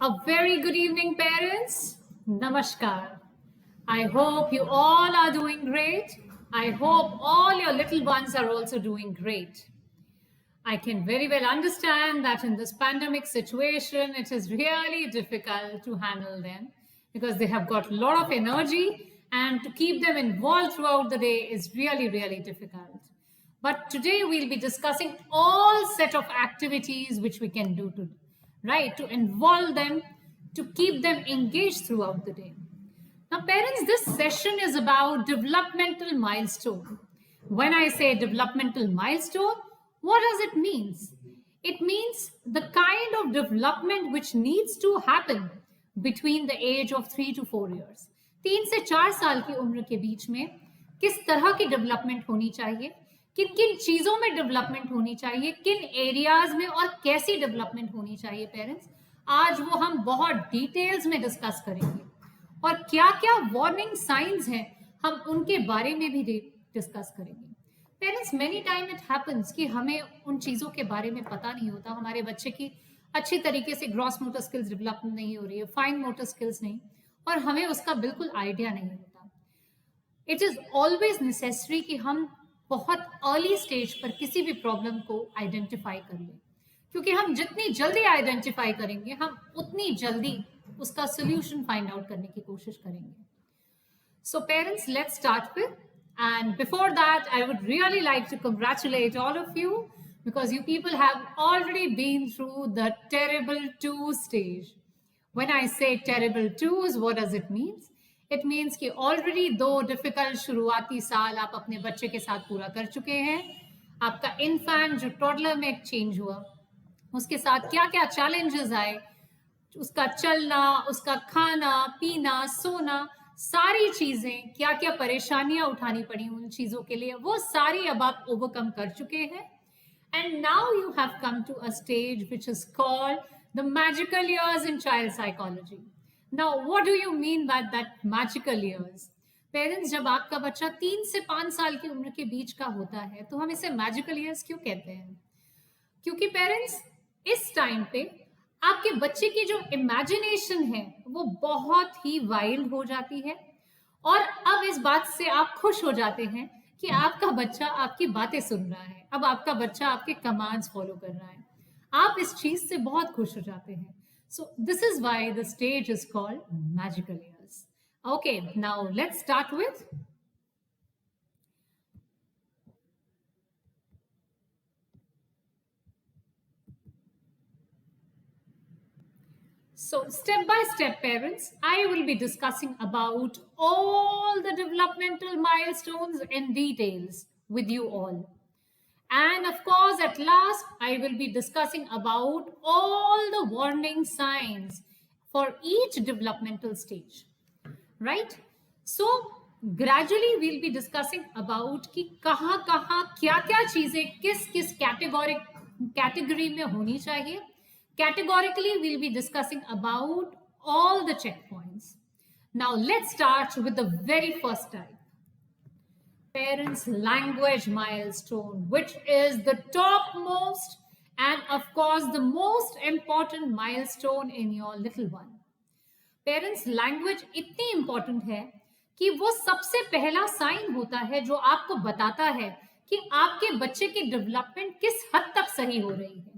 A very good evening, parents. Namaskar. I hope you all are doing great. I hope all your little ones are also doing great. I can very well understand that in this pandemic situation, it is really difficult to handle them because they have got a lot of energy and to keep them involved throughout the day is really, really difficult. But today we'll be discussing all set of activities which we can do to, right, to involve them, to keep them engaged throughout the day. Now, parents, this session is about developmental milestone. When I say developmental milestone, what does it mean? It means the kind of development which needs to happen between the age of 3 to 4 years. 3 से 4 साल की उम्र के बीच में किस तरह की development होनी चाहिए, किन किन चीजों में डेवलपमेंट होनी चाहिए, किन एरियाज में और कैसी डेवलपमेंट होनी चाहिए पेरेंट्स, आज वो हम बहुत डिटेल्स में डिस्कस करेंगे और क्या क्या वार्निंग साइंस हैं हम उनके बारे में भी डिस्कस करेंगे. Parents, many time it happens कि हमें उन चीज़ों के बारे में पता नहीं होता, हमारे बच्चे की अच्छी तरीके से ग्रॉस मोटर स्किल्स डेवलप नहीं हो रही है, फाइन मोटर स्किल्स नहीं, और हमें उसका बिल्कुल आइडिया नहीं होता. इट इज़ ऑलवेज नेसेसरी कि हम बहुत अर्ली स्टेज पर किसी भी प्रॉब्लम को आइडेंटिफाई कर लें, क्योंकि हम जितनी जल्दी आइडेंटिफाई करेंगे हम उतनी जल्दी उसका सोल्यूशन फाइंड आउट करने की कोशिश करेंगे. So parents, let's start with. And before that, I would really like to congratulate all of you because you people have already been through the terrible 2 stage. When I say terrible 2s, what does it mean? It means कि already 2 difficult शुरुआती साल आप अपने बच्चे के साथ पूरा कर चुके हैं. आपका infant जो toddler में change हुआ, उसके साथ क्या क्या challenges आए, उसका चलना, उसका खाना पीना सोना, सारी चीजें, क्या क्या परेशानियां उठानी पड़ी उन चीजों के लिए, वो सारी अब आप ओवरकम कर चुके हैं. And now you have come to a stage which is called the magical years in child psychology. Now what do you mean by that magical years? Parents, जब आपका बच्चा 3 से 5 साल की उम्र के बीच का होता है तो हम इसे मैजिकल ईयर्स क्यों कहते हैं? क्योंकि पेरेंट्स, इस टाइम पे आपके बच्चे की जो इमेजिनेशन है वो बहुत ही वाइल्ड हो जाती है, और अब इस बात से आप खुश हो जाते हैं कि आपका बच्चा आपकी बातें सुन रहा है, अब आपका बच्चा आपके कमांड्स फॉलो कर रहा है. आप इस चीज से बहुत खुश हो जाते हैं. सो this is why the stage is called magical years. Okay, now let's start with So step by step, parents, I will be discussing about all the developmental milestones in details with you all. And of course, at last, I will be discussing about all the warning signs for each developmental stage, right? So gradually we'll be discussing about कि कहाँ क्या चीजें किस किस category में होनी चाहिए. Categorically, we'll be discussing about all the checkpoints. Now, let's start with the very first type. Parents' language milestone, which is the topmost and, of course, the most important milestone in your little one. Parents, language इतनी important है कि वो सबसे पहला sign होता है जो आपको बताता है कि आपके बच्चे की डेवलपमेंट किस हद तक सही हो रही है.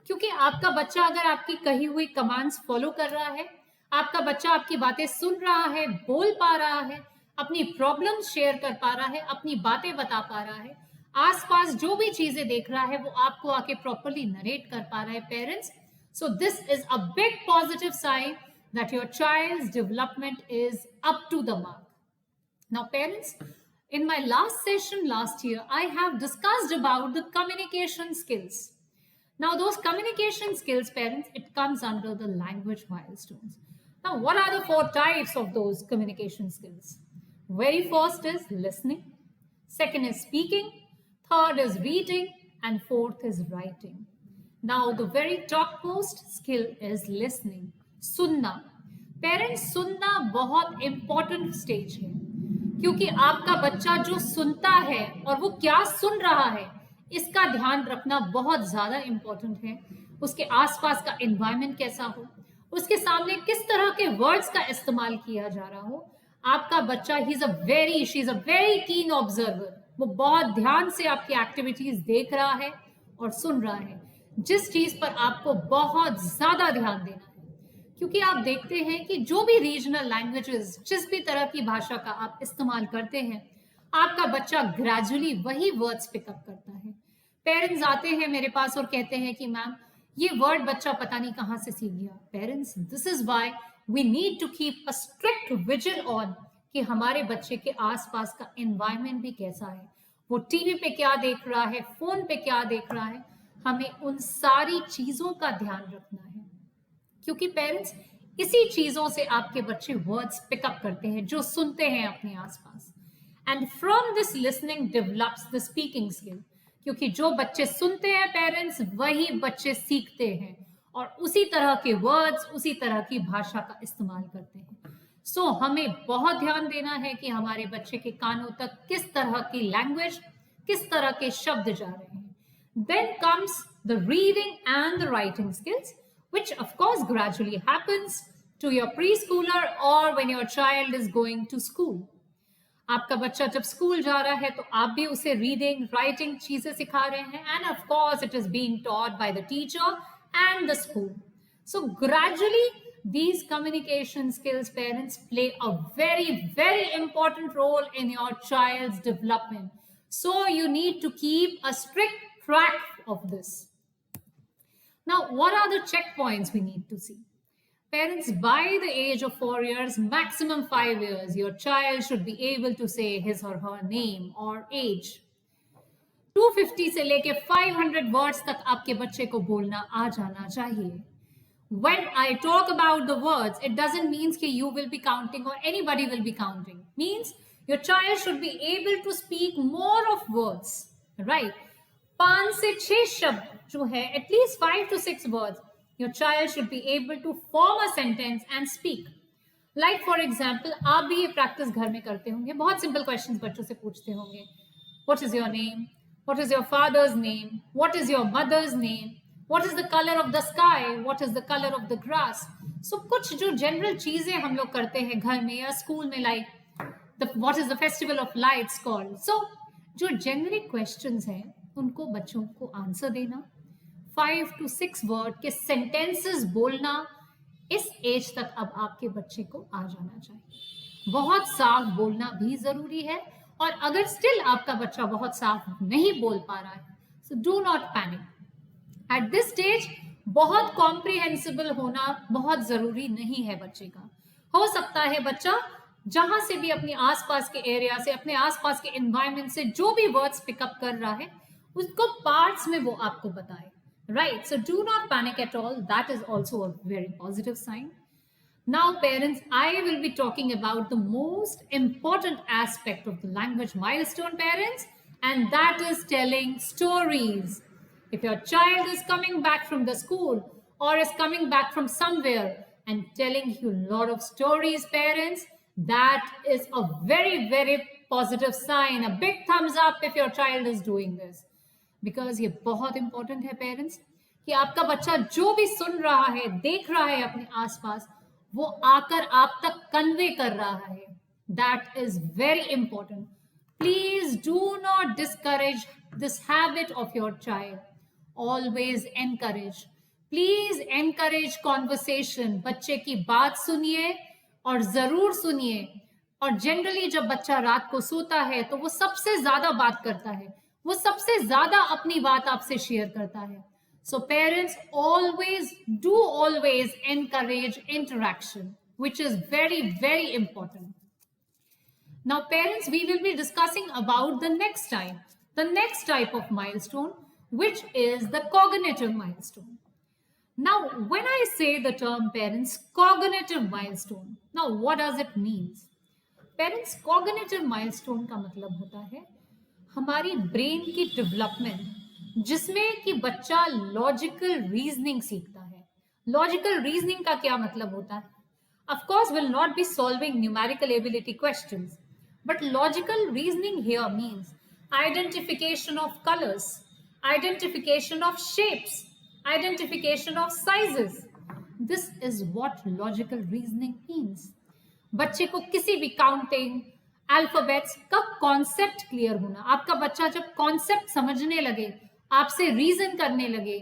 क्योंकि आपका बच्चा अगर आपकी कही हुई कमांड्स फॉलो कर रहा है, आपका बच्चा आपकी बातें सुन रहा है, बोल पा रहा है, अपनी प्रॉब्लम्स शेयर कर पा रहा है, अपनी बातें बता पा रहा है, आसपास जो भी चीजें देख रहा है वो आपको आके प्रॉपर्ली नरेट कर पा रहा है, parents, so this is a big positive sign that your child's development is up to the mark. Now parents, in my last session last year, I have discussed about the communication skills. Now, those communication skills, parents, it comes under the language milestones. Now, what are the 4 types of those communication skills? Very first is listening, second is speaking, third is reading, and fourth is writing. Now, the very topmost skill is listening, सुनना. Parents, सुनना बहुत important stage है, क्योंकि आपका बच्चा जो सुनता है और वो क्या सुन रहा है इसका ध्यान रखना बहुत ज्यादा इंपॉर्टेंट है. उसके आसपास का एनवायरनमेंट कैसा हो, उसके सामने किस तरह के वर्ड्स का इस्तेमाल किया जा रहा हो, आपका बच्चा she is a very keen observer, वो बहुत ध्यान से आपकी एक्टिविटीज देख रहा है और सुन रहा है, जिस चीज पर आपको बहुत ज्यादा ध्यान देना है। क्योंकि आप देखते हैं कि जो भी रीजनल लैंग्वेजेस, जिस भी तरह की भाषा का आप इस्तेमाल करते हैं, आपका बच्चा ग्रेजुअली वही वर्ड्स पिकअप करता है। पेरेंट्स आते हैं मेरे पास और कहते हैं कि मैम ये वर्ड बच्चा पता नहीं कहाँ से सीख गया। Parents, this is why we need to keep a strict vigil on कि हमारे बच्चे के आसपास का एनवायरनमेंट भी कैसा है, वो टीवी पे क्या देख रहा है, फोन पे क्या देख रहा है, हमें उन सारी चीजों का ध्यान रखना है। क्योंकि पेरेंट्स, इसी चीजों से आपके बच्चे वर्ड्स पिकअप करते हैं जो सुनते हैं अपने आसपास, and from this listening develops the speaking skill. क्योंकि जो बच्चे सुनते हैं पेरेंट्स, वही बच्चे सीखते हैं और उसी तरह के वर्ड्स, उसी तरह की भाषा का इस्तेमाल करते हैं। सो हमें बहुत ध्यान देना है कि हमारे बच्चे के कानों तक किस तरह की लैंग्वेज, किस तरह के शब्द जा रहे हैं। Then comes the reading and the writing skills, which of course gradually happens to your preschooler or when your child is going to school. आपका बच्चा जब स्कूल जा रहा है तो आप भी उसे रीडिंग, राइटिंग चीजें सिखा रहे हैं, end of course it is being taught by the teacher and the school. So gradually these communication skills, parents, play a very important role in your child's development. So you need to keep a strict track of this. Now, what are the checkpoints we need to see? Parents, by the age of 4 years, maximum 5 years, your child should be able to say his or her name or age. 250 से लेके 500 words तक आपके बच्चे को बोलना आ जाना चाहिए. When I talk about the words, it doesn't mean that you will be counting or anybody will be counting. Means your child should be able to speak more of words, right? 5 से 6 शब्द जो है, at least 5 to 6 words, your child should be able to form a sentence and speak. Like for example, आप भी ये practice घर में करते होंगे, बहुत simple questions बच्चों से पूछते होंगे. What is your name? What is your father's name? What is your mother's name? What is the color of the sky? What is the color of the grass? So कुछ जो general चीजें हम लोग करते हैं घर में या स्कूल में, like what is the festival of lights called? So जो generic questions हैं उनको बच्चों को आंसर देना, 5 to 6 वर्ड के सेंटेंसेस बोलना, इस एज तक अब आपके बच्चे को आ जाना चाहिए. बहुत साफ बोलना भी जरूरी है, और अगर स्टिल आपका बच्चा बहुत साफ नहीं बोल पा रहा है, सो do not panic. At this stage बहुत कॉम्प्रिहेंसिबल होना बहुत जरूरी नहीं है बच्चे का. हो सकता है बच्चा जहां से भी अपने आसपास के एरिया से, अपने आसपास के एनवायरनमेंट से जो भी वर्ड्स पिकअप कर रहा है, उसको पार्ट्स में वो आपको बताए. Right, so do not panic at all. That is also a very positive sign. Now, parents, I will be talking about the most important aspect of the language milestone, parents, and that is telling stories. If your child is coming back from the school or is coming back from somewhere and telling you a lot of stories, parents, that is a very positive sign. A big thumbs up if your child is doing this. Because ये बहुत important है parents, कि आपका बच्चा जो भी सुन रहा है, देख रहा है अपने आसपास, वो आकर आप तक कन्वे कर रहा है. That is very important. Please do not discourage this habit of your child. Always encourage. Please encourage conversation. बच्चे की बात सुनिए और जरूर सुनिए. और जनरली जब बच्चा रात को सोता है तो वो सबसे ज्यादा बात करता है, वो सबसे ज्यादा अपनी बात आपसे शेयर करता है. So parents, always encourage interaction, which is very important. Now parents, we will be discussing about the next type of milestone, which is the cognitive milestone. Now when I say the term, parents, cognitive milestone, now what does it mean? Parents, cognitive milestone का मतलब होता है हमारी brain की development, जिसमें कि बच्चा logical reasoning सीखता है. लॉजिकल रीजनिंग का क्या मतलब होता है? Of course will not be solving numerical ability questions, but logical reasoning here means identification of colours, identification of shapes, identification of sizes. This is what logical reasoning means. बच्चे को किसी भी counting, alphabets का concept clear होना। आपका बच्चा जब concept समझने लगे, आपसे रीजन करने लगे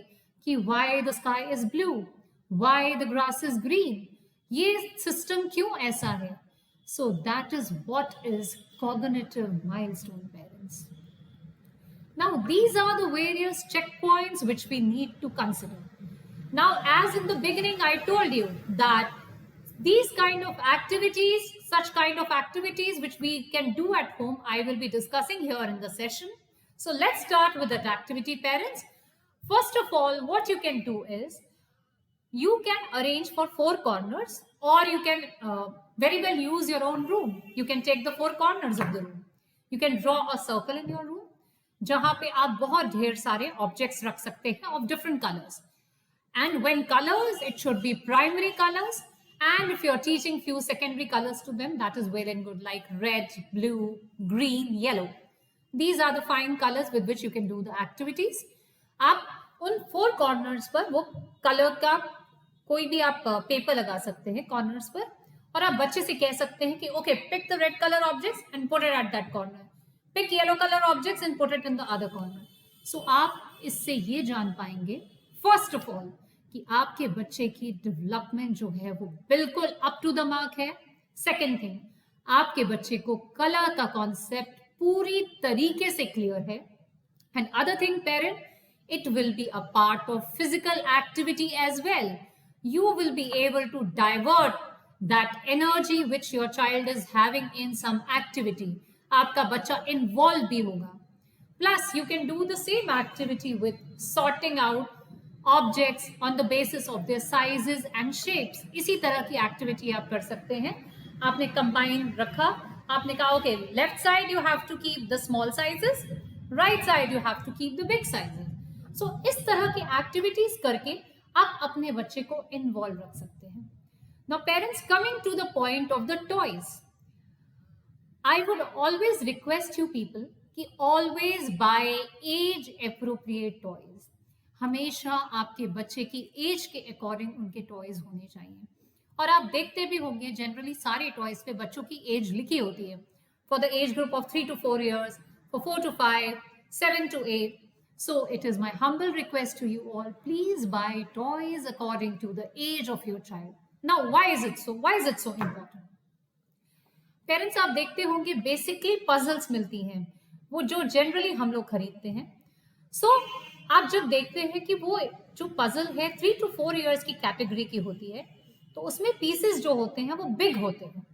कि why the sky is blue, why the grass is green, ये सिस्टम क्यों ऐसा है, so that is what is cognitive milestone parents. Now, these are the various checkpoints which we need to consider. Now, as in the beginning, I told you that these kind of activities, such kind of activities which we can do at home, I will be discussing here in the session. So let's start with that activity, parents. First of all, what you can do is, you can arrange for 4 corners, or you can very well use your own room. You can take the 4 corners of the room. You can draw a circle in your room, जहां पे आप बहुत ढेर सारे objects रख सकते हैं of different colors. And when colors, it should be primary colors. And if you're teaching few secondary colors to them, that is well and good, like red, blue, green, yellow. These are the fine colors with which you can do the activities. आप उन 4 corners पर वो colour का कोई भी आप paper लगा सकते हैं कॉर्नर्स पर, और आप बच्चे से कह सकते हैं कि okay, pick the red colour objects and put it at that corner, pick yellow colour objects and put it in the other corner. So आप इससे ये जान पाएंगे फर्स्ट ऑफ ऑल कि आपके बच्चे की डेवलपमेंट जो है वो बिल्कुल अप टू द मार्क है. सेकेंड थिंग, आपके बच्चे को कलर का कॉन्सेप्ट पूरी तरीके से क्लियर है. And other thing parent, it will be a part of physical activity as well. You will be able to divert that energy which your child is having in some activity. आपका बच्चा involved भी होगा. Plus, you can do the same activity with sorting out objects on the basis of their sizes and shapes. इसी तरह की activity आप कर सकते हैं. आपने combine रखा, आपने कहा okay, left side you have to keep the small sizes, right side you have to keep the big sizes. So, इस तरह की एक्टिविटीज करके आप अपने बच्चे को इन्वॉल्व रख सकते हैं. Now parents, coming to the point of the toys, I would always request you people कि always buy age appropriate toys. हमेशा आपके बच्चे की एज के अकॉर्डिंग उनके टॉयज होने चाहिए. और आप देखते भी होंगे जनरली सारे टॉयज पे बच्चों की एज लिखी होती है. For the age group of 3 to 4 years, for 4 to 5, 7 to 8. So it is my humble request to you all, please buy toys according to the age of your child. Now, why is it so? Why is it so important? Parents, आप देखते होंगे basically puzzles मिलती हैं, वो जो generally हम लोग खरीदते हैं. So, आप जब देखते हैं कि वो जो पजल है 3 to 4 years की कैटेगरी की होती है, तो उसमें पीसेस जो होते हैं वो बिग होते हैं,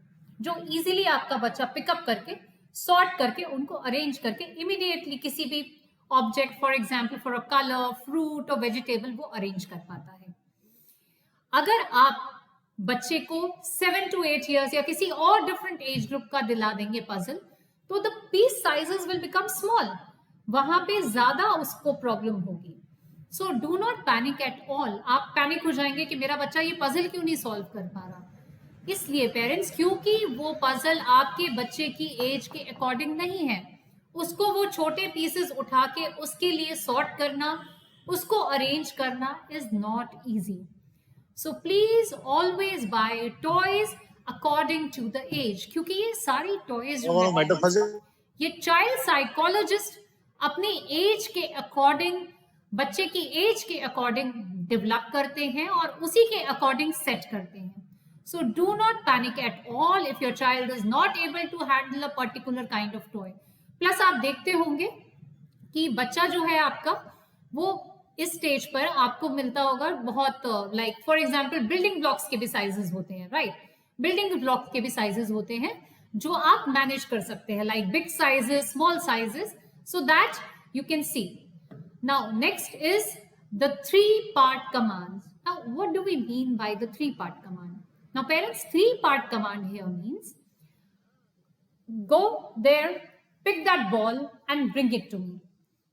जो इजीली आपका बच्चा पिकअप करके, सॉर्ट करके, उनको अरेंज करके इमीडिएटली किसी भी object, for example for a colour, fruit और वेजिटेबल, वो अरेंज कर पाता है. अगर आप बच्चे को 7 to 8 years या किसी और डिफरेंट एज ग्रुप का दिला देंगे पजल, तो the piece sizes will become small, वहां पे ज्यादा उसको प्रॉब्लम होगी. So do not panic at all. आप पैनिक हो जाएंगे कि मेरा बच्चा ये पजल क्यों नहीं सॉल्व कर पा रहा. इसलिए पेरेंट्स, क्योंकि वो पजल आपके बच्चे की एज के अकॉर्डिंग नहीं है, उसको वो छोटे पीसेस उठा के उसके लिए सॉर्ट करना, उसको अरेंज करना is not easy. So please always buy toys according to the age, क्योंकि ये सारी टॉयज जो है, ये चाइल्ड साइकोलॉजिस्ट अपनी एज के अकॉर्डिंग, बच्चे की एज के अकॉर्डिंग डेवलप करते हैं और उसी के अकॉर्डिंग सेट करते हैं. So do not panic at all if your child is not able to handle a particular kind of toy. Plus आप देखते होंगे कि बच्चा जो है आपका, वो इस स्टेज पर आपको मिलता होगा बहुत, like for example building blocks के भी साइजेस होते हैं, राइट. बिल्डिंग ब्लॉक के भी साइजेस होते हैं जो आप मैनेज कर सकते हैं, like big sizes, small sizes, so that you can see. Now next is the 3-part command. Now what do we mean by the 3-part command? Now parents, 3-part command here means go there, pick that ball and bring it to me.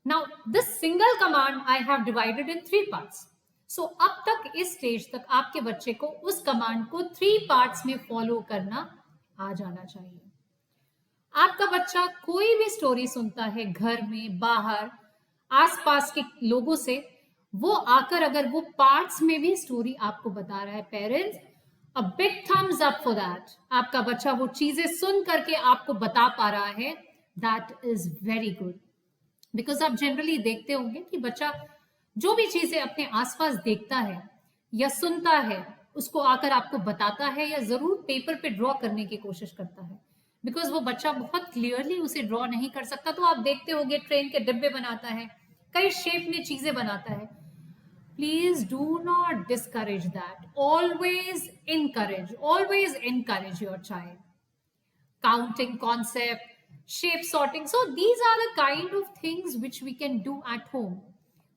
Now this single command I have divided in 3 parts. So अब तक इस stage तक आपके बच्चे को उस command को 3 parts में फॉलो करना आ जाना चाहिए. आपका बच्चा कोई भी स्टोरी सुनता है घर में, बाहर, आसपास के लोगों से, वो आकर अगर वो पार्ट्स में भी स्टोरी आपको बता रहा है parents, a big thumbs up for that. आपका बच्चा वो चीजें सुन करके आपको बता पा रहा है, that is very good. Because आप जनरली देखते होंगे कि बच्चा जो भी चीजें अपने आसपास देखता है या सुनता है उसको आकर आपको बताता है या जरूर पेपर पे ड्रॉ करने की कोशिश करता है। बिकॉज वो बच्चा बहुत क्लियरली उसे ड्रॉ नहीं कर सकता, तो आप देखते होंगे ट्रेन के डिब्बे बनाता है, कई शेप में चीजें बनाता है। Please do not discourage that. Always encourage your child. Counting concept, shape sorting. So these are the kind of things which we can do at home.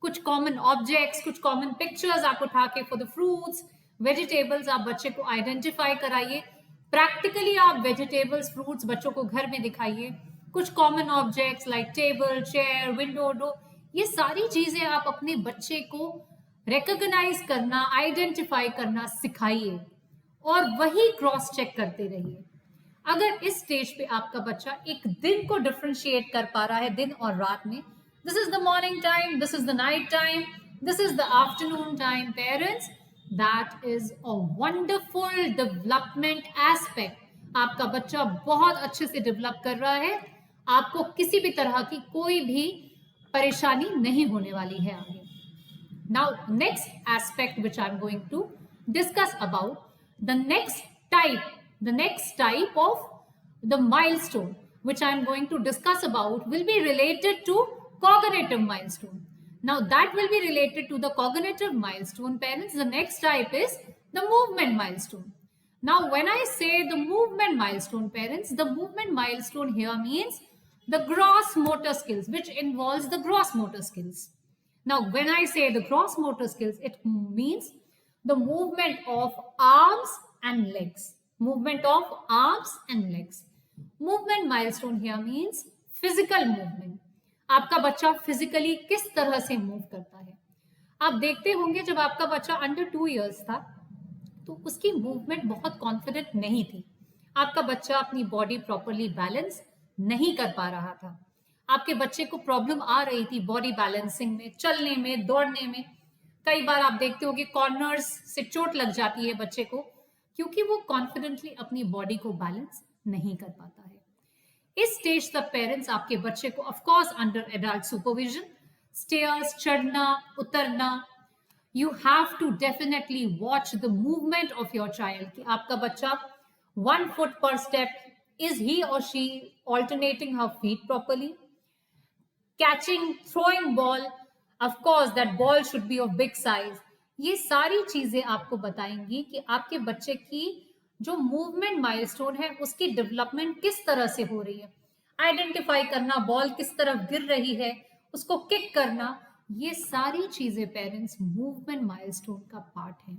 कुछ common objects, कुछ common pictures आप उठा के for the fruits, vegetables आप बच्चे को identify कराइए। Practically आप vegetables, fruits बच्चों को घर में दिखाइए। कुछ common objects like table, chair, window, door, ये सारी चीजें आप अपने बच्चे को रिकॉग्नाइज करना, आइडेंटिफाई करना सिखाइए और वही क्रॉस चेक करते रहिए। अगर इस स्टेज पे आपका बच्चा एक दिन को डिफरेंशिएट कर पा रहा है दिन और रात में, this is the morning time, this is the night time, this is the afternoon time, parents, that is a wonderful development aspect. आपका बच्चा बहुत अच्छे से डेवलप कर रहा है, आपको किसी भी तरह की कोई भी परेशानी नहीं होने वाली है आगे। Now, next aspect which I'm going to discuss about, the next type of the milestone which I'm going to discuss about will be related to cognitive milestone. Now, that will be related to the cognitive milestone, parents. The next type is the movement milestone. Now, when I say the movement milestone, parents, the movement milestone here means the gross motor skills, which involves the gross motor skills. Now, when I say the gross motor skills, it means the movement of arms and legs. Movement of arms and legs. Movement milestone here means physical movement. आपका बच्चा physically किस तरह से move करता है। आप देखते होंगे जब आपका बच्चा अंडर 2 इयर्स था तो उसकी मूवमेंट बहुत कॉन्फिडेंट नहीं थी। आपका बच्चा अपनी बॉडी प्रॉपरली बैलेंस नहीं कर पा रहा था। आपके बच्चे को प्रॉब्लम आ रही थी बॉडी बैलेंसिंग में, चलने में, दौड़ने में। कई बार आप देखते हो कि कॉर्नर्स से चोट लग जाती है बच्चे को, क्योंकि वो कॉन्फिडेंटली अपनी बॉडी को बैलेंस नहीं कर पाता है। इस स्टेज तक पेरेंट्स आपके बच्चे को of course under adult supervision stairs चढ़ना उतरना, you have to definitely watch the movement of your child कि आपका बच्चा 1 foot per step, is he or she alternating her feet properly, catching, throwing ball, of course that ball should be of big size। ये सारी चीजें आपको बताएंगी कि आपके बच्चे की जो मूवमेंट माइलस्टोन है उसकी डेवलपमेंट किस तरह से हो रही है। आइडेंटिफाई करना, बॉल किस तरफ गिर रही है, उसको किक करना, ये सारी चीजें पेरेंट्स मूवमेंट माइलस्टोन का पार्ट है।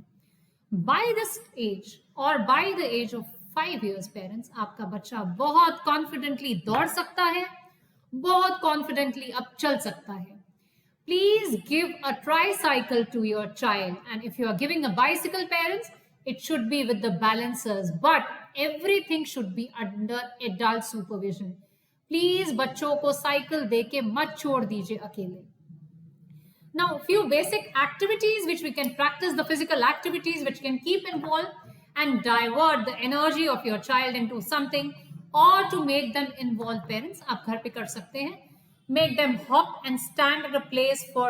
बाय दिस एज और by the age of 5 years parents, आपका बच्चा बहुत कॉन्फिडेंटली दौड़ सकता है, बहुत कॉन्फिडेंटली अब चल सकता है। Please give a tricycle to your child, and if you are giving a bicycle, parents, it should be with the balancers, but everything should be under adult supervision। Please बच्चों को साइकिल देके मत छोड़ दीजिए अकेले। Now, few basic activities which we can practice, the physical activities which can keep involved and divert the energy of your child into something or to make them involve, parents आप घर पे कर सकते हैं। Make them hop and stand at a place for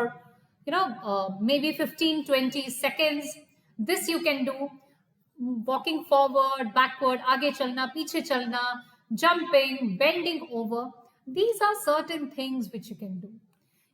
maybe 15-20 seconds। This you can do, walking forward, backward, आगे चलना, पीछे चलना, jumping, bending over, these are certain things which you can do।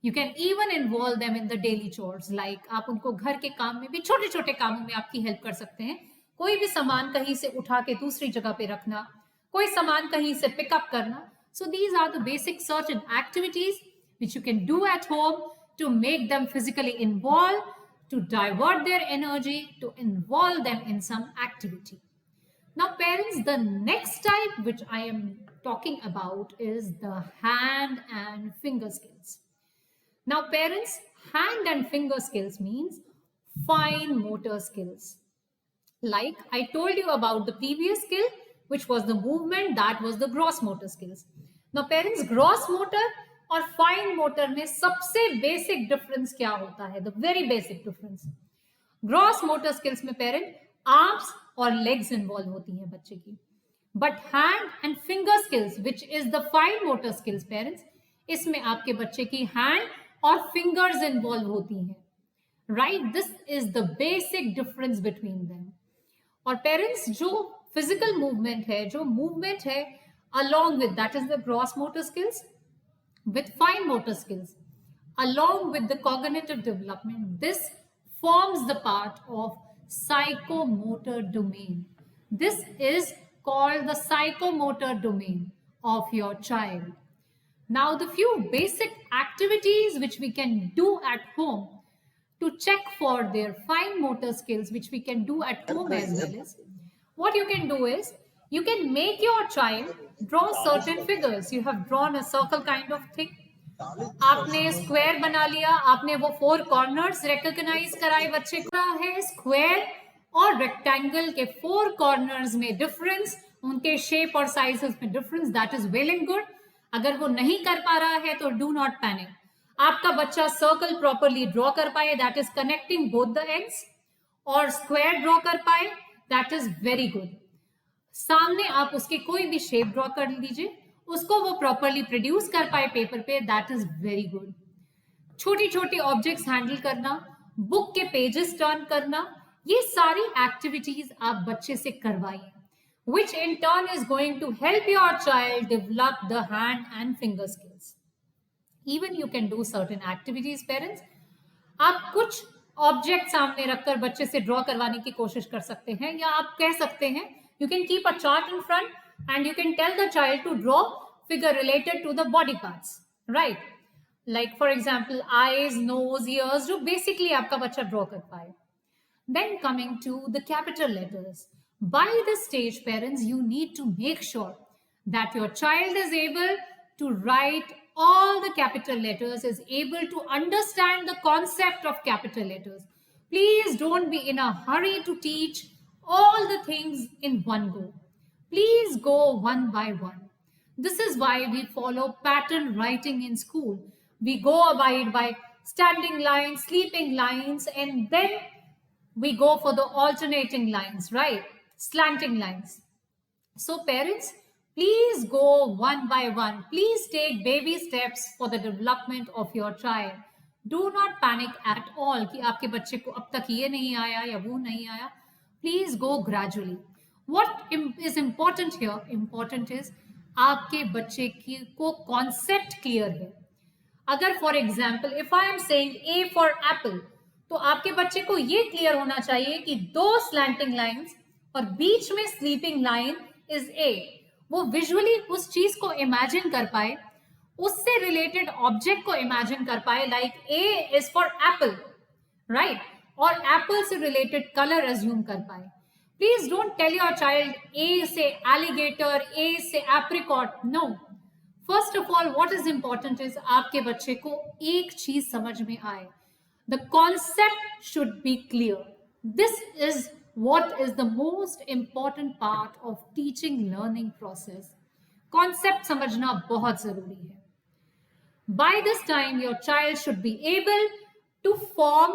You can even involve them in the daily chores, like आप उनको घर के काम में भी, छोटे छोटे कामों में आपकी हेल्प कर सकते हैं। कोई भी सामान कहीं से उठा के दूसरी जगह पे रखना, कोई सामान कहीं से पिकअप करना। So these are the basic certain activities which you can do at home to make them physically involved, to divert their energy, to involve them in some activity। Now parents, the next type which I am talking about is the hand and finger skills। Now parents, hand and finger skills means fine motor skills। Like I told you about the previous skill, which was the movement, that was the gross motor skills। Now parents, gross motor और fine motor में सबसे basic difference क्या होता है? The very basic difference, gross motor skills में parent arms और legs involve होती हैं बच्चे की, but hand and finger skills which is the fine motor skills parents, इसमें आपके बच्चे की हैंड और फिंगर्स इन्वॉल्व होती हैं, right? This is the basic difference between them. और पेरेंट्स जो फिजिकल मूवमेंट है, जो मूवमेंट है along with that is the gross motor skills with fine motor skills along with the cognitive development, this forms the part of psychomotor domain. This is called the psychomotor domain of your child. Now the few basic activities which we can do at home to check for their fine motor skills, which we can do at home as well, is what you can do is you can make your child draw certain figures. You have drawn a circle kind of thing, आपने square बना लिया, आपने वो 4 corners recognise कराए बच्चे को। है square और रेक्टेंगल के 4 कॉर्नर्स में डिफरेंस, उनके शेप और साइजेस में difference, that is well and good. अगर वो नहीं कर पा रहा है तो डू नॉट पैनिक। आपका बच्चा सर्कल प्रॉपरली ड्रॉ कर पाए, that is connecting both the ends, और स्क्वायर ड्रॉ कर पाए, दैट इज वेरी गुड। सामने आप उसके कोई भी शेप ड्रॉ कर लीजिए, उसको वो प्रॉपरली प्रोड्यूस कर पाए पेपर पे, दैट इज वेरी गुड। छोटी छोटी ऑब्जेक्ट्स हैंडल करना, बुक के पेजेस टर्न करना, ये सारी एक्टिविटीज आप बच्चे से करवाइए, which in turn is going to help your child develop the hand and finger skills. Even you can do certain activities, parents. आप कुछ ऑब्जेक्ट सामने रखकर बच्चे से ड्रॉ करवाने की कोशिश कर सकते हैं, या आप कह सकते हैं you can keep a chart in front and you can tell the child to draw figure related to the body parts, right? Like for example eyes, nose, ears, जो basically आपका बच्चा ड्रॉ कर पाए। Then coming to the capital letters, by this stage parents you need to make sure that your child is able to write all the capital letters, is able to understand the concept of capital letters. Please don't be in a hurry to teach all the things in one go. Please go one by one. This is why we follow pattern writing in school. We go abide by standing lines, sleeping lines, and then we go for the alternating lines, right? Slanting lines. So parents, please go one by one. Please take baby steps for the development of your child. Do not panic at all कि आपके बच्चे को अब तक ये नहीं आया या वो नहीं आया. Please go gradually. What is important here? Important is आपके बच्चे की को concept clear है. अगर for example, if I am saying A for apple, तो आपके बच्चे को ये क्लियर होना चाहिए कि 2 slanting lines और बीच में स्लीपिंग लाइन इज ए। वो विजुअली उस चीज को इमेजिन कर पाए, उससे रिलेटेड ऑब्जेक्ट को इमेजिन कर पाए, like A is for apple, right, और एप्पल से रिलेटेड कलर एज्यूम कर पाए। Please don't tell your child A से एलिगेटर, ए से apricot, no. First of all what is important is आपके बच्चे को एक चीज समझ में आए, the concept should be clear. This is what is the most important part of teaching learning process. Concept समझना बहुत जरूरी है। By this time your child should be able to form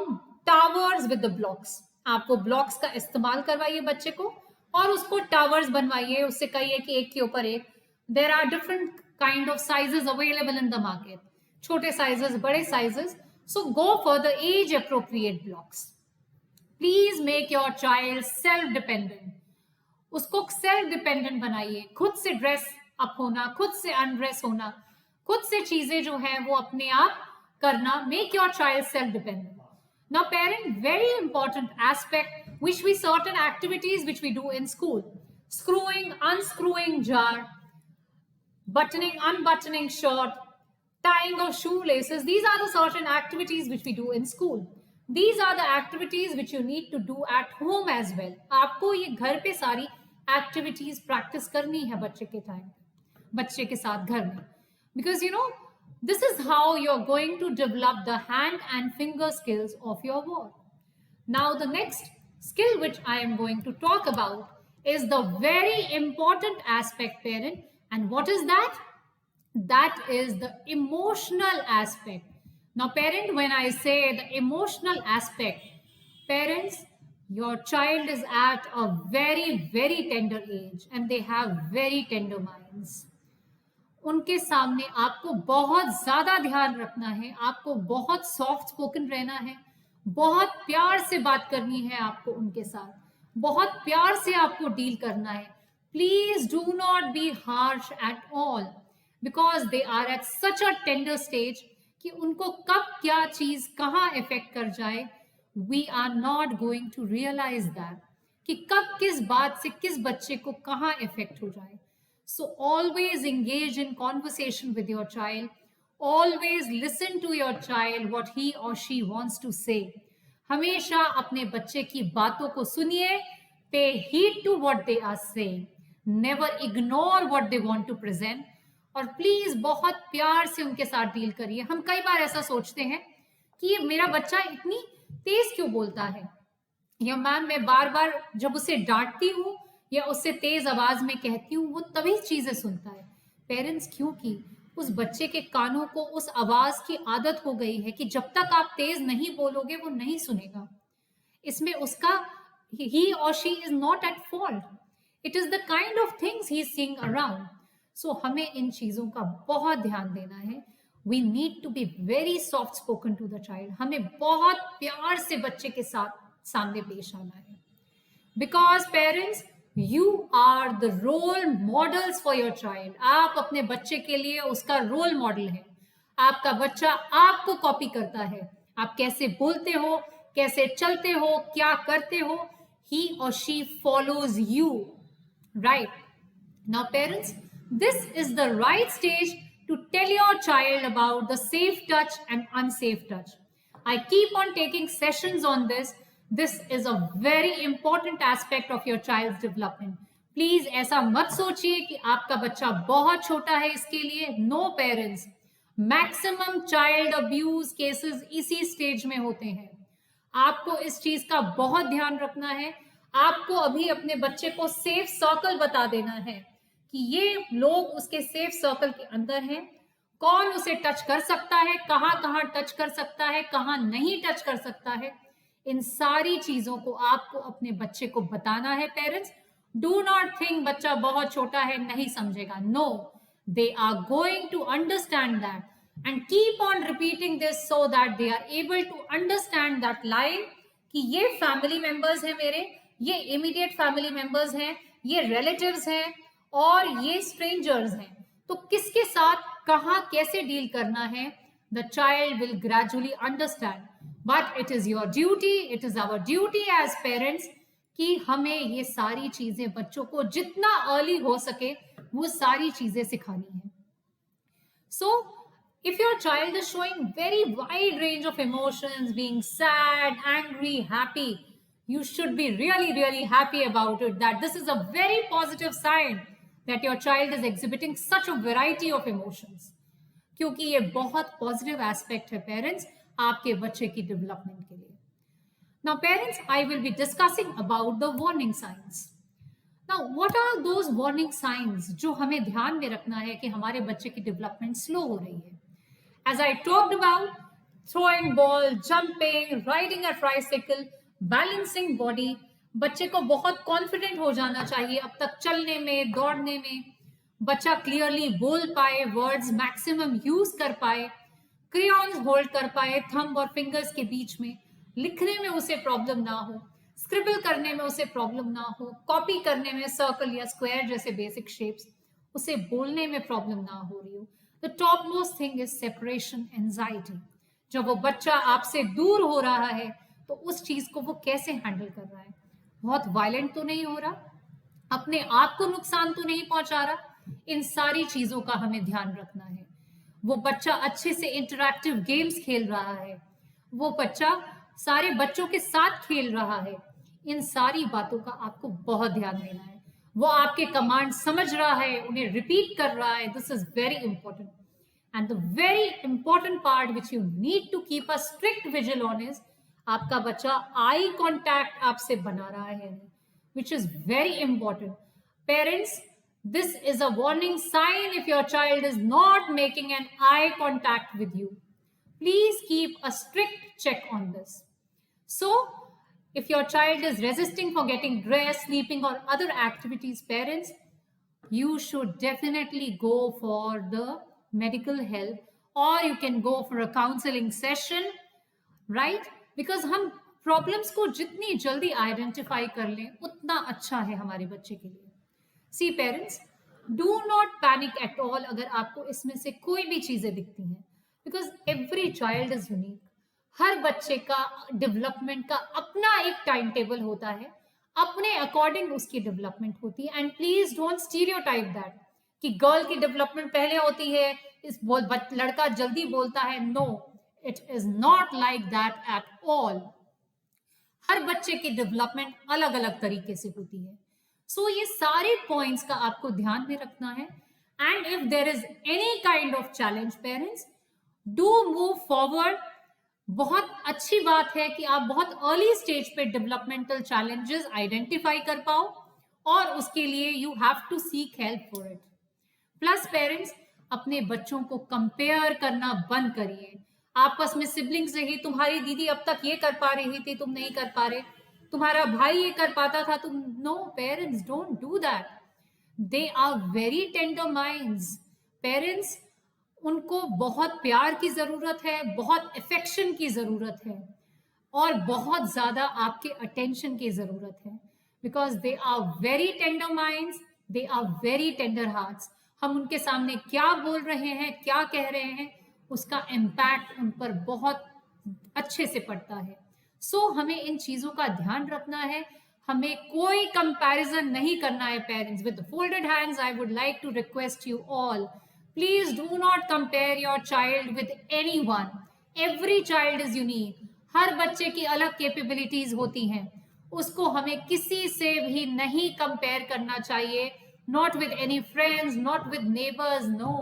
towers with the blocks. आपको blocks का इस्तेमाल करवाइए बच्चे को और उसको towers बनवाइए, उससे कहिए कि एक के ऊपर एक। There are different kind of sizes available in the market. छोटे sizes, बड़े sizes. So go for the age appropriate blocks. Please make your child self dependent. उसको सेल्फ डिपेंडेंट बनाइए, खुद से ड्रेस अप होना, खुद से अनड्रेस होना, खुद से चीजें जो है वो अपने आप करना। Make your child self dependent. Now parent, very important aspect which we certain activities which we do in school, screwing, unscrewing jar, buttoning, unbuttoning shirt, tying of shoelaces. These are the certain activities which we do in school. These are the activities which you need to do at home as well. आपको ये घर पे सारी activities practice करनी है बच्चे के time, बच्चे के साथ घर में, because you know this is how you're going to develop the hand and finger skills of your word. Now the next skill which I am going to talk about is the very important aspect, parent, and what is that? that is the emotional aspect. Now parent, when I say the emotional aspect, parents, your child is at a very tender age and they have very tender minds. उनके सामने आपको बहुत ज्यादा ध्यान रखना है, आपको बहुत सॉफ्ट स्पोकन रहना है, बहुत प्यार से बात करनी है आपको उनके साथ, बहुत प्यार से आपको डील करना है. Please do not be harsh at all because they are at such a tender stage कि उनको कब क्या चीज कहाँ इफेक्ट कर जाए, we are not going to realise that कि कब किस बात से किस बच्चे को कहाँ इफेक्ट हो जाए. So always engage in conversation with your child. Always listen to your child what he or she wants to say. हमेशा अपने बच्चे की बातों को सुनिए. Pay heed to what they are saying. Never ignore what they want to present. और please बहुत प्यार से उनके साथ डील करिए. हम कई बार ऐसा सोचते हैं कि ये मेरा बच्चा इतनी तेज क्यों बोलता है, या मैम मैं बार बार जब उसे डांटती हूँ या उससे तेज आवाज में कहती हूँ वो तभी चीजें सुनता है. पेरेंट्स, क्योंकि उस बच्चे के कानों को उस आवाज की आदत हो गई है कि जब तक आप तेज नहीं बोलोगे वो नहीं सुनेगा. इसमें उसका he or she is not at fault. It is the kind of things he is seeing around. So हमें इन चीजों का बहुत ध्यान देना है. We need to be very soft spoken to the child. हमें बहुत प्यार से बच्चे के साथ सामने पेश आना है. Because parents, you are the role models for your child. आप अपने बच्चे के लिए उसका रोल मॉडल है. आपका बच्चा आपको कॉपी करता है. आप कैसे बोलते हो, कैसे चलते हो, क्या करते हो, he or she follows you. Right? Now parents, this is the right stage to tell your child about the safe touch and unsafe touch. I keep on taking sessions on this. This is a very important aspect of your child's development. Please ऐसा मत सोचिए कि आपका बच्चा बहुत छोटा है इसके लिए. No parents, maximum child abuse cases इसी स्टेज में होते हैं. आपको इस चीज का बहुत ध्यान रखना है. आपको अभी अपने बच्चे को सेफ सर्कल बता देना है कि ये लोग उसके सेफ सर्कल के अंदर हैं. कौन उसे टच कर सकता है, कहाँ कहाँ टच कर सकता है, कहाँ नहीं टच कर सकता है. इन सारी चीजों को आपको अपने बच्चे को बताना है. पेरेंट्स, डू नॉट थिंक बच्चा बहुत छोटा है नहीं समझेगा. No, they are going to understand that and keep on repeating this so that they are able to understand that line कि ये फैमिली मेंबर्स हैं मेरे, ये इमीडिएट फैमिली मेंबर्स हैं, ये रिलेटिव्स हैं और ये स्ट्रेंजर्स हैं. तो किसके साथ कहाँ कैसे डील करना है, the child will gradually understand. But it is your duty, it is our duty as parents कि हमें ये सारी चीजें बच्चों को जितना अर्ली हो सके वो सारी चीजें सिखानी है. सो if your child is showing very wide range of emotions, being sad, angry, happy, you should be really happy about it, that this is a very positive sign that your child is exhibiting such a variety of emotions. क्योंकि ये बहुत positive aspect है parents आपके बच्चे की development के लिए. Now parents, I will be discussing about the warning signs. Now what are those warning signs जो हमें ध्यान में रखना है कि हमारे बच्चे की डेवलपमेंट स्लो हो रही है. As I talked about, throwing ball, jumping, riding a tricycle, balancing body, बच्चे को बहुत कॉन्फिडेंट हो जाना चाहिए अब तक चलने में, दौड़ने में. बच्चा क्लियरली बोल पाए, वर्ड्स मैक्सिमम यूज कर पाए, क्रेयॉन्स होल्ड कर पाए थंब और फिंगर्स के बीच में, लिखने में उसे प्रॉब्लम ना हो, स्क्रिबल करने में उसे प्रॉब्लम ना हो, कॉपी करने में सर्कल या स्क्वायर जैसे बेसिक शेप्स, उसे बोलने में प्रॉब्लम ना हो रही हो. The top most thing is separation anxiety. जब वो बच्चा आपसे दूर हो रहा है तो उस चीज को वो कैसे हैंडल कर रहा है. बहुत वायलेंट तो नहीं हो रहा, अपने आप को नुकसान तो नहीं पहुंचा रहा. इन सारी चीजों का हमें ध्यान रखना है. वो बच्चा अच्छे से इंटरैक्टिव गेम्स खेल रहा है, वो बच्चा सारे बच्चों के साथ खेल रहा है. इन सारी बातों का आपको बहुत ध्यान देना है. वो आपके कमांड समझ रहा है, उन्हें रिपीट कर रहा है. This is very important. And the very important part which you need to keep a strict vigil on is आपका बच्चा आई कॉन्टैक्ट आपसे बना रहा है, which is very important. Parents, This is a warning sign if your child is not making an eye contact with you. Please keep a strict check on this. So, if your child is resisting for getting dressed, sleeping, or other activities, parents, you should definitely go for the medical help, or you can go for a counseling session, right? Because हम problems को जितनी जल्दी identify कर लें उतना अच्छा है हमारे बच्चे के लिए. See parents, do not panic at all अगर आपको इसमें से कोई भी चीजें दिखती हैं, because every child is unique. हर बच्चे का डेवलपमेंट का अपना एक टाइम टेबल होता है, अपने अकॉर्डिंग उसकी डेवलपमेंट होती है. And please don't stereotype that कि गर्ल की डेवलपमेंट पहले होती है, लड़का जल्दी बोलता है. No, it is not like that at all. हर बच्चे की डेवलपमेंट अलग अलग तरीके से होती है. सो ये सारे पॉइंट्स का आपको ध्यान में रखना है. And if there is any kind of challenge, parents, do move forward. बहुत अच्छी बात है कि आप बहुत अर्ली स्टेज पे डेवलपमेंटल चैलेंजेस आइडेंटिफाई कर पाओ, और उसके लिए you have to seek help for it. Plus parents, अपने बच्चों को कंपेयर करना बंद करिए. आपस में सिबलिंग्स रही, तुम्हारी दीदी अब तक ये कर पा रही थी, तुम नहीं कर पा रहे, तुम्हारा भाई ये कर पाता था, तुम. No parents, don't do that. They are very tender minds. Parents, उनको बहुत प्यार की जरूरत है, बहुत अफेक्शन की जरूरत है, और बहुत ज्यादा आपके अटेंशन की जरूरत है. Because they are very tender minds, they are very tender hearts. हम उनके सामने क्या बोल रहे हैं, क्या कह रहे हैं, उसका इम्पैक्ट उन पर बहुत अच्छे से पड़ता है. सो हमें इन चीजों का ध्यान रखना है. हमें कोई कंपैरिजन नहीं करना है. Parents, with folded hands I would like to request you all, please do not compare your child with anyone. Every child is unique. हर बच्चे की अलग कैपेबिलिटीज होती हैं, उसको हमें किसी से भी नहीं कंपेयर करना चाहिए. Not with any friends, not with neighbors. No,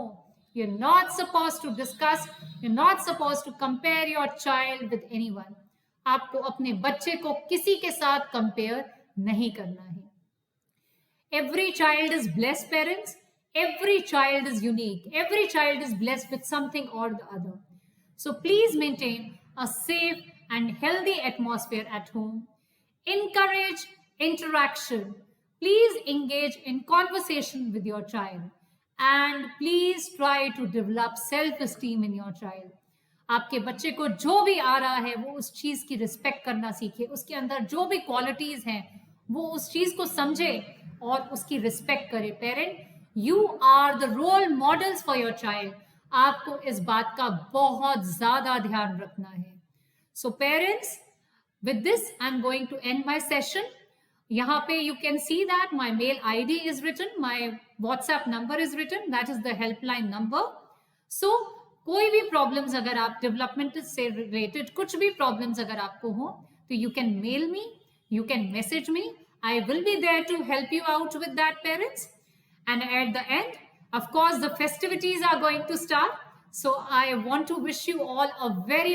you're not supposed to discuss, you're not supposed to compare your child with anyone. आपको अपने बच्चे को किसी के साथ कंपेयर नहीं करना है. Every child is blessed, parents. Every child is unique. Every child is blessed with something or the other. So please maintain a safe and healthy atmosphere at home. Encourage interaction. Please engage in conversation with your child. And please try to develop self-esteem in your child. आपके बच्चे को जो भी आ रहा है वो उस चीज की रिस्पेक्ट करना सीखे. उसके अंदर जो भी क्वालिटीज हैं वो उस चीज को समझे और उसकी रिस्पेक्ट करे. Parent, You are the role models for your child. आपको इस बात का बहुत ज्यादा ध्यान रखना है. So parents, with this I'm going to end my session. यहाँ पे you can see that my mail ID is written, my WhatsApp number is written, that is the helpline number. So कोई भी problems अगर आप development से related कुछ भी problems अगर आपको हो तो you can mail me, you can message me. I will be there to help you out with that, parents. And at the end, of course, the festivities are going to start. So I want to wish you all a very,